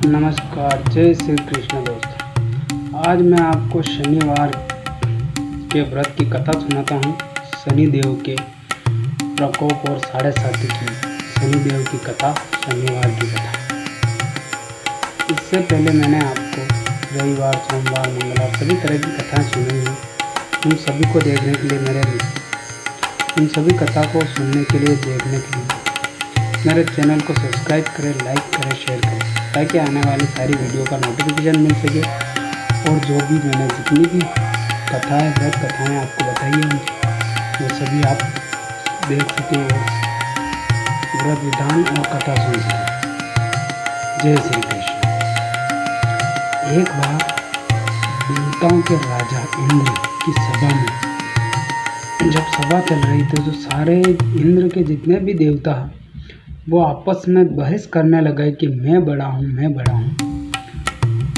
नमस्कार, जय श्री कृष्ण दोस्त। आज मैं आपको शनिवार के व्रत की कथा सुनाता हूँ। शनिदेव के प्रकोप और 7.5 की शनिदेव की कथा, शनिवार की कथा। इससे पहले मैंने आपको रविवार, सोमवार, मंगलवार सभी तरह की कथाएं सुनाई हैं। उन सभी को देखने के लिए उन सभी कथा को सुनने के लिए, देखने के लिए मेरे चैनल को सब्सक्राइब करें, लाइक करें, शेयर करें, ताकि आने वाली सारी वीडियो का नोटिफिकेशन मिल सके। और जो भी मैंने जितनी भी कथाएं, व्रत कथाएं आपको बताई हैं, वो सभी आप देख सकें और व्रत विधान और कथा सुन सकें। जय श्री कृष्ण। एक बार देवताओं के राजा इंद्र की सभा में, जब सभा चल रही थी, तो सारे इंद्र के जितने भी देवता वो आपस में बहस करने लगे कि मैं बड़ा हूँ, मैं बड़ा हूँ।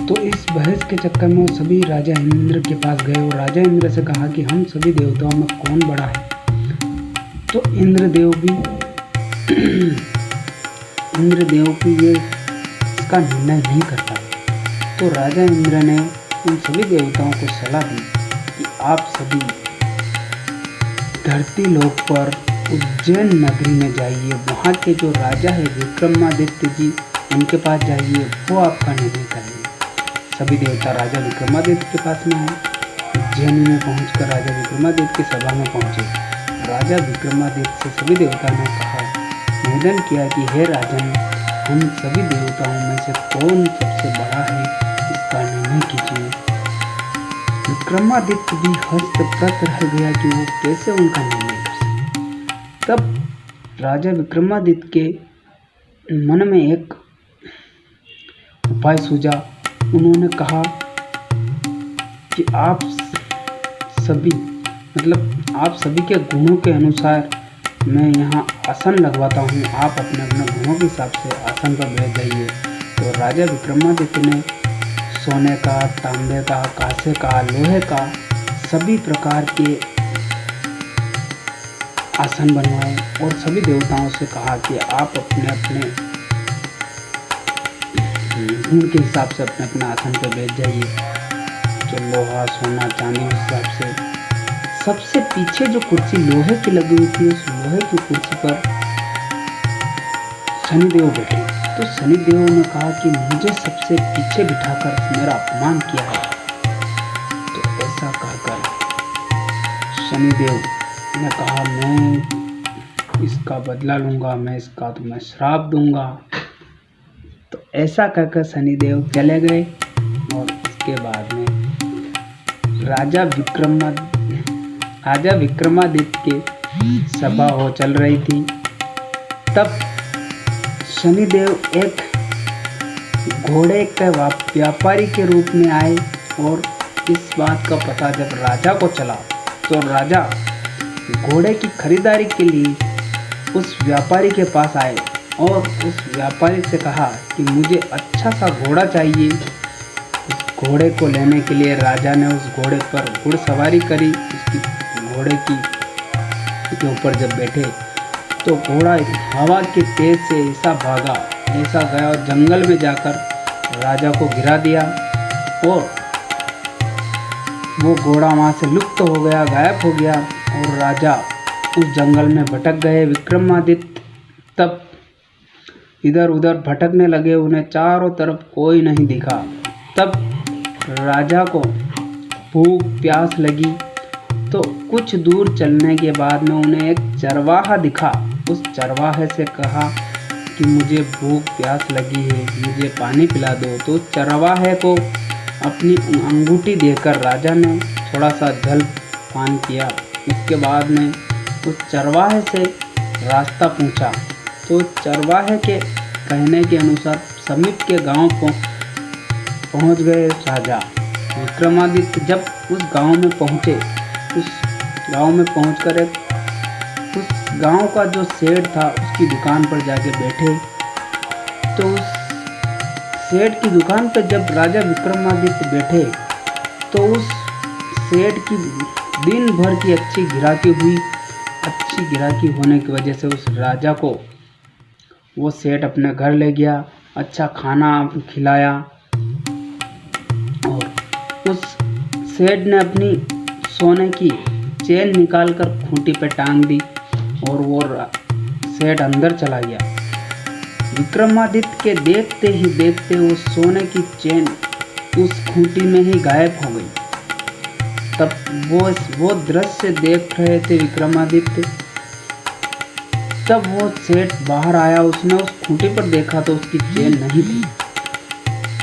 तो इस बहस के चक्कर में वो सभी राजा इंद्र के पास गए और राजा इंद्र से कहा कि हम सभी देवताओं में कौन बड़ा है। तो इंद्रदेव भी ये इसका निर्णय नहीं कर पाए। तो राजा इंद्र ने उन सभी देवताओं को सलाह दी कि आप सभी धरती लोक पर उज्जैन नगरी में जाइए, वहाँ के जो राजा है विक्रमादित्य जी, उनके पास जाइए, वो आपका निर्णय करेंगे। सभी देवता राजा विक्रमादित्य के पास में आए। उज्जैन में पहुंचकर राजा विक्रमादित्य की सभा में पहुंचे। राजा विक्रमादित्य से सभी देवताओं ने कहा, निवेदन किया कि हे राजन, हम सभी देवताओं में से कौन सबसे बड़ा है, इसका निर्णय कीजिए। विक्रमादित्य भी हस्तप्रत रह गया कि वो कैसे उनका निर्णय कर सके। तब राजा विक्रमादित्य के मन में एक उपाय सूझा। उन्होंने कहा कि आप सभी के गुणों के अनुसार मैं यहाँ आसन लगवाता हूँ, आप अपने अपने गुणों के हिसाब से आसन पर बैठ जाइए। तो राजा विक्रमादित्य ने सोने का, तांबे का, कांसे का, लोहे का सभी प्रकार के आसन बनवाए और सभी देवताओं से कहा कि आप अपने अपने गुण के हिसाब से अपने अपने आसन पर बैठ जाइए। जो लोहा, सोना, चांदी, उस हिसाब से सबसे पीछे जो कुर्सी लोहे की लगी हुई थी, उस लोहे की कुर्सी पर शनिदेव बैठे। तो शनिदेव ने कहा कि मुझे सबसे पीछे बिठाकर मेरा अपमान किया है। तो ऐसा कहकर शनिदेव ने कहा, मैं इसका बदला लूँगा, मैं इसका तुम्हें श्राप दूंगा। तो ऐसा कहकर शनिदेव चले गए। और इसके बाद में राजा विक्रमादित्य की सभा हो चल रही थी। तब शनिदेव एक घोड़े के व्यापारी के रूप में आए और इस बात का पता जब राजा को चला, तो राजा घोड़े की खरीदारी के लिए उस व्यापारी के पास आए और उस व्यापारी से कहा कि मुझे अच्छा सा घोड़ा चाहिए। उस घोड़े को लेने के लिए राजा ने उस घोड़े पर घुड़सवारी करी। उसकी घोड़े के ऊपर जब बैठे, तो घोड़ा हवा के तेज से ऐसा भागा, ऐसा गया और जंगल में जाकर राजा को गिरा दिया और वो घोड़ा वहाँ से लुप्त हो गया, गायब हो गया और राजा उस जंगल में भटक गए। विक्रमादित्य तब इधर उधर भटकने लगे, उन्हें चारों तरफ कोई नहीं दिखा। तब राजा को भूख प्यास लगी, तो कुछ दूर चलने के बाद में उन्हें एक चरवाहा दिखा। उस चरवाहे से कहा कि मुझे भूख प्यास लगी है, मुझे पानी पिला दो। तो चरवाहे को अपनी अंगूठी देकर राजा ने थोड़ा सा जल पान किया। इसके बाद में उस चरवाहे से रास्ता पूछा। तो चरवाहे के कहने के अनुसार समीप के गांव पहुंच गए राजा विक्रमादित्य। जब उस गांव में पहुंचे, उस गांव में पहुंचकर उस गांव का जो सेठ था, उसकी दुकान पर जाके बैठे। तो उस सेठ की दुकान पर जब राजा विक्रमादित्य बैठे, तो उस सेठ की दिन भर की अच्छी गिराकी होने की वजह से उस राजा को वो सेठ अपने घर ले गया अच्छा खाना खिलाया और उस सेठ ने अपनी सोने की चेन निकालकर खूंटी पे टांग दी और वो सेठ अंदर चला गया। विक्रमादित्य के देखते ही देखते वो सोने की चेन उस खूंटी में ही गायब हो गई। तब वो दृश्य देख रहे थे विक्रमादित्य। तब वो सेठ बाहर आया, उसने उस खूंटी पर देखा तो उसकी चेन नहीं थी।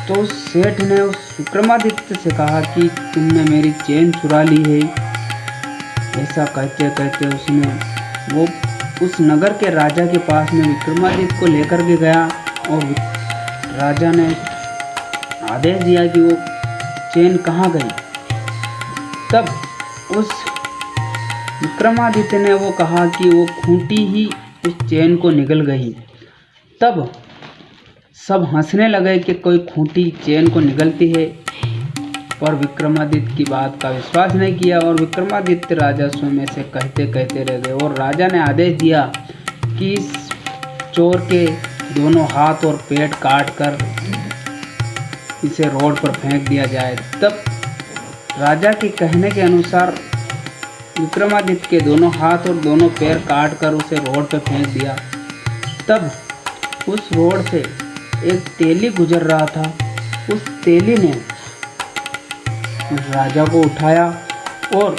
तो उस सेठ ने उस विक्रमादित्य से कहा कि तुमने मेरी चेन चुरा ली है। ऐसा कहते कहते उसने वो उस नगर के राजा के पास में विक्रमादित्य को लेकर के गया और राजा ने आदेश दिया कि वो चेन कहाँ गई। तब उस विक्रमादित्य ने वो कहा कि वो खूंटी ही उस चेन को निगल गई। तब सब हंसने लगे कि कोई खूंटी चेन को निगलती है, पर विक्रमादित्य की बात का विश्वास नहीं किया और विक्रमादित्य राजस्व में से कहते कहते रह गए। और राजा ने आदेश दिया कि इस चोर के दोनों हाथ और पेट काट कर इसे रोड पर फेंक दिया जाए। तब राजा के कहने के अनुसार विक्रमादित्य के दोनों हाथ और दोनों पैर काट कर उसे रोड पर फेंक दिया। तब उस रोड से एक तेली गुजर रहा था। उस तेली ने राजा को उठाया और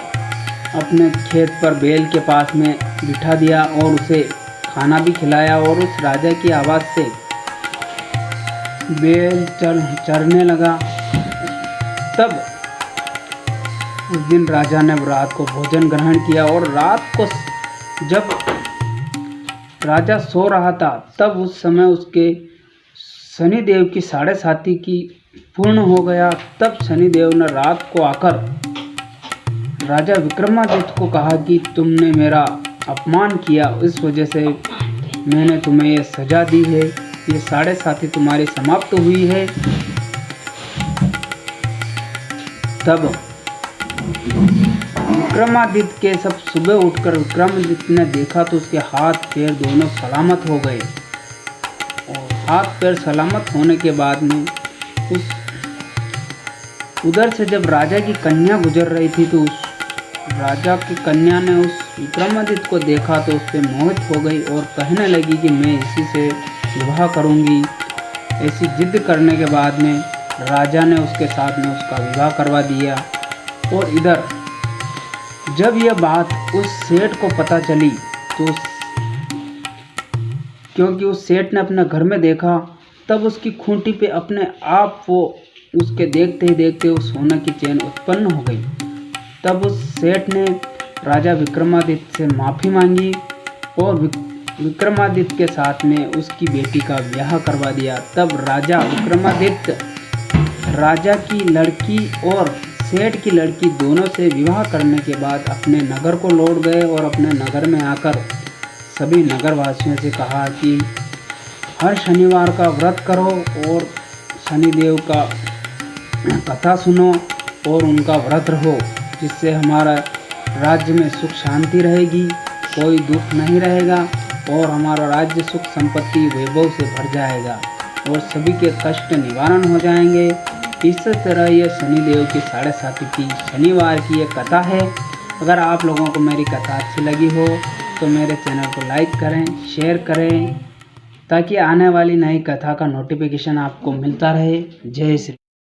अपने खेत पर बैल के पास में बिठा दिया और उसे खाना भी खिलाया। और उस राजा की आवाज़ से बैल चरने लगा। तब उस दिन राजा ने रात को भोजन ग्रहण किया और रात को जब राजा सो रहा था तब उस समय उसके शनिदेव की 7.5 की पूर्ण हो गया। तब शनिदेव ने रात को आकर राजा विक्रमादित्य को कहा कि तुमने मेरा अपमान किया, इस वजह से मैंने तुम्हें ये सजा दी है। ये 7.5 तुम्हारी समाप्त हुई है। तब विक्रमादित्य के सब सुबह उठकर विक्रमादित्य ने देखा तो उसके हाथ पैर दोनों सलामत हो गए। और हाथ पैर सलामत होने के बाद में उधर से जब राजा की कन्या गुजर रही थी तो उस राजा की कन्या ने उस विक्रमादित्य को देखा तो उस पर मोहित हो गई और कहने लगी कि मैं इसी से विवाह करूंगी। ऐसी जिद करने के बाद में राजा ने उसके साथ में उसका विवाह करवा दिया। और इधर जब यह बात उस सेठ को पता चली तो क्योंकि उस सेठ ने अपने घर में देखा, तब उसकी खूंटी पे अपने आप वो उसके देखते ही देखते वो सोने की चेन उत्पन्न हो गई। तब उस सेठ ने राजा विक्रमादित्य से माफ़ी मांगी और विक्रमादित्य के साथ में उसकी बेटी का ब्याह करवा दिया। तब राजा विक्रमादित्य राजा की लड़की और सेठ की लड़की दोनों से विवाह करने के बाद अपने नगर को लौट गए और अपने नगर में आकर सभी नगरवासियों से कहा कि हर शनिवार का व्रत करो और शनिदेव का कथा सुनो और उनका व्रत रहो, जिससे हमारा राज्य में सुख शांति रहेगी, कोई दुख नहीं रहेगा और हमारा राज्य सुख संपत्ति वैभव से भर जाएगा और सभी के कष्ट निवारण हो जाएंगे। इस तरह ये शनिदेव की 7.5 की शनिवार की ये कथा है। अगर आप लोगों को मेरी कथा अच्छी लगी हो तो मेरे चैनल को लाइक करें, शेयर करें, ताकि आने वाली नई कथा का नोटिफिकेशन आपको मिलता रहे। जय श्री।